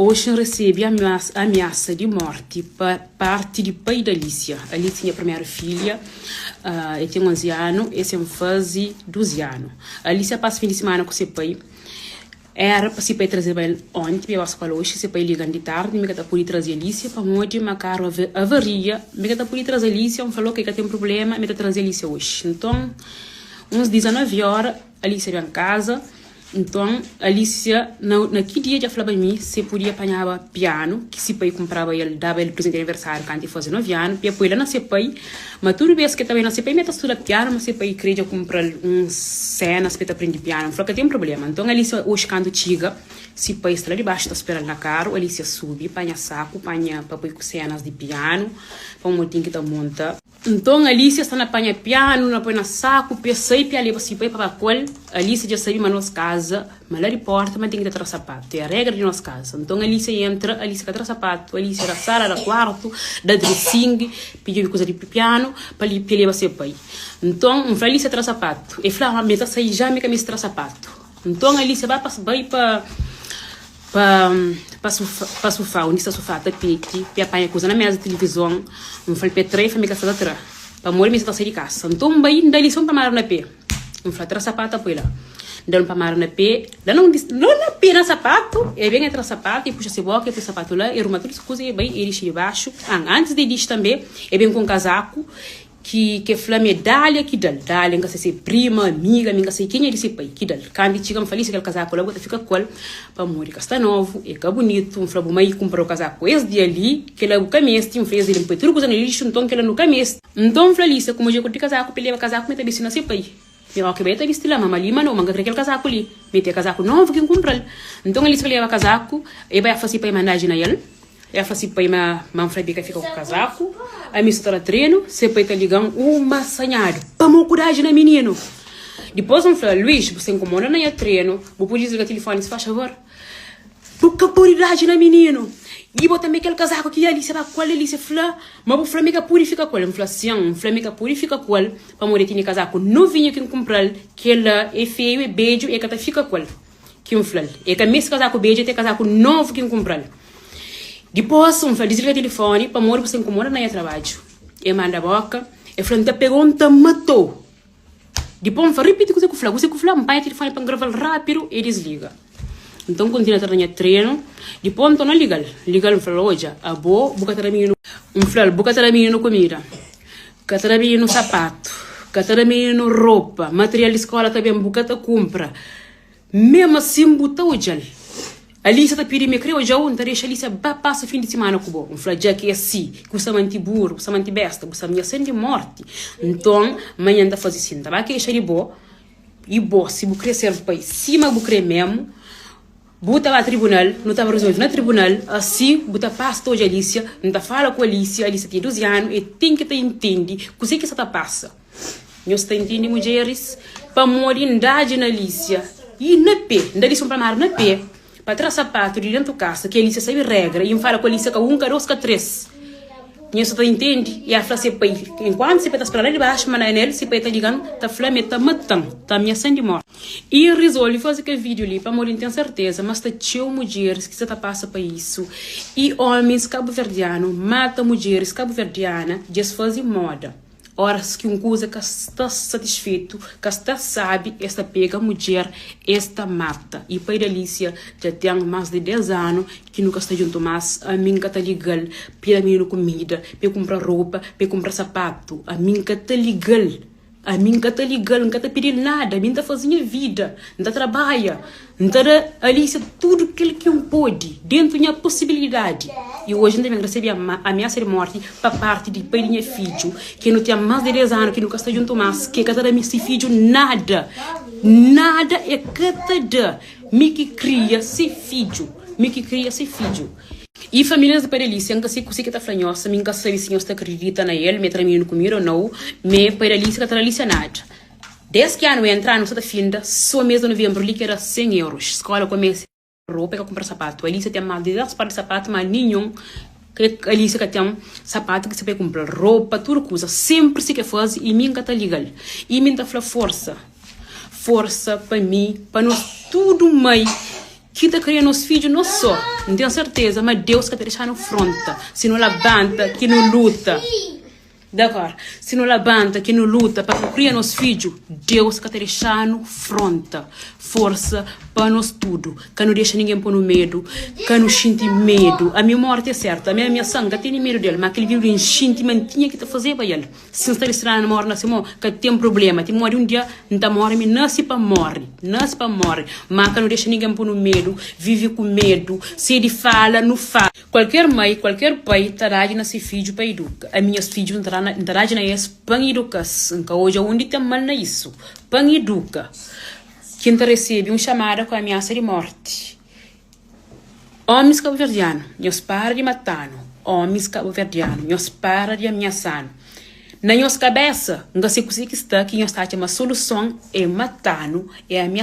Ocean recebe ameaça de morte por parte de pai da Alicia. A Alicia é a primeira filha, ela tem 11 anos, esse é um fase 12 anos. A Alicia passa fim de semana com seu pai. Era para se pai trazer ele ontem, eu acho que hoje, se pai liga de tarde, me que poder trazer a Alicia, para onde uma carro avaria, me que poder trazer a Alicia, falou que tem um problema, me que trazer a Alicia hoje. Então, uns 19 horas, a Alicia veio em casa. Então, a Alicia, naquele dia, já falava para mim se podia apanhar piano, que se pai comprava ele, dava ele presente de aniversário quando ele fazia 9 anos, e depois ele não se pai, mas tudo bem que também não se pai, meta estudar piano, mas se pai queria comprar cenas para aprender piano, falou que tem um problema. Então, a Alicia, hoje, quando chega, se pai está lá debaixo, está esperando na carro, a Alicia sube, apanha saco, apanha para pôr cenas de piano, para um motinho que está monta. Então, a Alicia está na apanha piano, na põe na saco, pensei, para levar se pai para a col, a Alicia já sabe, mas nossa casa, mas lá de porta, mas tem que ter sapato, é a regra de nossa casa. Então, a Alicia entra, a Alicia tem sapato, a Alicia da sala, da quarto, da dressing, pediu coisa de piano, para levar se pai. Então, a Alicia tem sapato, e fala, mas está aí já, me camisa tem sapato. Então, a Alicia vai para sofá, onde está sofá, tapete, para apanhar coisa na mesa de televisão, falo para três, para me casar atrás, para morrer, me está sair de casa. Então, vai dar lição para mar na pé. Falo, traz sapato para lá. Dá para mar na pé, dá não na pé na sapato, e vem entrar sapato, e puxa se boca, e puxa sapato lá, e arruma tudo isso, coisa, e vai, e deixa de baixo. Antes de disso também, e vem com casaco, que fala medalha que dá, que se prima, amiga, que se quem é desse pai, que dá. Quando chega, me fala isso, aquele casaco lá, fica col, para morrer, que está novo, e que bonito, fala, mas comprou o casaco esse dia ali, que ela nunca mês, tinha fez ele, tudo coisa no lixo, então que ela nunca mês. Então, fala isso, como eu curti casaco, ele leva casaco, me tá vestindo assim, pai. Eu que beta vestido lá, mas ali, mas não, manga aquele casaco ali, mete casaco novo que comprou. Então, ele se leva casaco, e vai fazer para mandar na ele. Eu faço assim para a manfrede que fica com o casaco. A minha está treino, você pode ligar uma sanhado. Para me coragem na menino. Depois eu falo, Luís, você incomoda na treino. Vou poder desligar o telefone, se faz favor. Porque coragem na menino. E botar aquele casaco aqui ali, sabe qual ele se fala? Mas o flamengo purifica qual? Eu falo assim, o flamengo purifica qual? Para morrer tem casaco novinho que eu comprei, que ele é feio, é beijo, e que fica qual? Que eu falo. E que esse casaco beijo tem casaco novo que eu comprei. Depois, desliga o telefone, para morrer, você incomoda na trabalho. E manda a boca, e fala, te pergunta, matou. Depois, repete o que você fala. Você fala, pai, o telefone para gravar rápido e desliga. Então, continua a ter treino. Depois, então, não liga. Liga, ele fala, hoje, a boa, boca termina no comida. Boca termina no sapato. Boca termina no roupa. Material de escola também, boca compra. Mesmo assim, boca hoje. A Alicia está pedindo me criou já ontem, deixa a Alicia passa o fim de semana com o já que é assim, que você mantém burro, você mantém besta, você minha sente morte. Então, amanhã está fazendo assim, tá bem? Que deixa de boa, e boa, se você crescer para cima, você crescer mesmo, você vai ao tribunal, não está resolvido no tribunal, assim, você passa hoje a Alicia, não está fala com a Alicia tem 12 anos, e tem que entender o que você está passa. Não está entendendo, mulheres, para morrer na Alicia, e na pé, na lição para mar na pé, para trás sapato de dentro da casa, que a Alicia sabe regra, e fala com a Alicia que dois, três. E você entende? E a fala se pai, enquanto você está esperando de baixo, mas nele, se pai está ligando, está falando, está matando, está ameaçando de morte. E resolve fazer aquele vídeo ali, para morrer, tenho certeza, mas está cheio mulheres que você está passando para isso. E homens cabo-verdianos matam mulheres cabo-verdianas, eles fazem moda. Horas que coisa que está satisfeito, que está sabe, esta pega a mulher, esta mata. E para a Alicia já tem mais de 10 anos que nunca está junto mais. A mim que está legal, para mim comida, para comprar roupa, para comprar sapato. A mim que está legal. A mim que está legal, não está pedindo nada. A mim está fazendo vida, não está trabalha. Não está a Alicia tudo aquilo que pode, dentro da possibilidade. E hoje também recebe a ameaça de morte para parte de pai de filho, que não tem mais de 10 anos, que nunca está junto mais, que cada esse filho nada. Nada é cada me que cria esse filho. Me que cria esse filho. E famílias de Alicia, que se você está falando, se minha sabe se você acredita na ele, me termino comigo ou não, me Alicia que Alicia nada. Desde que ano entrar no sua finda, só mês de novembro ali que era 100 euros. Escola começa roupa para comprar sapato. A Alicia tem mais de 10 pares de sapato, mas nenhum que a Alicia que tem sapato que você pode comprar roupa, tudo coisa. Sempre se quer fazer e minha está legal. E minha está falando força para mim, para nós tudo mais que tá criando os filhos, não só. Não tenho certeza, mas Deus que tá deixando fronta. Se não levanta, que não luta. D'accord? Se não levanta, que não luta para criar nos filhos, Deus que tá deixando fronta. Força para nós tudo. Que não deixa ninguém pôr no medo. Que não sente medo. A minha morte é certa. A minha sangue tem medo dele. Mas aquele vive em sentimento tinha que fazer para ele. Se não está estranho, não morre, nasceu, que tem problema. Tem morre um dia, não está morre, mas nasce para morrer. Nasce para morrer. Mas que não deixa ninguém pôr no medo. Vive com medo. Se ele fala, não fala. Qualquer mãe, qualquer pai, terá de nascer filho para educar. As minhas filhos não terá de nascer para educação. Hoje, onde tem mal na isso? Para educar. Quem recebe uma chamada com ameaça de morte. Homens cabo-verdianos, nós para de matar. Homens cabo-verdianos, nós para de ameaçar. Na nossa cabeça, nós conseguimos que nós temos uma solução é matar, é ameaçar.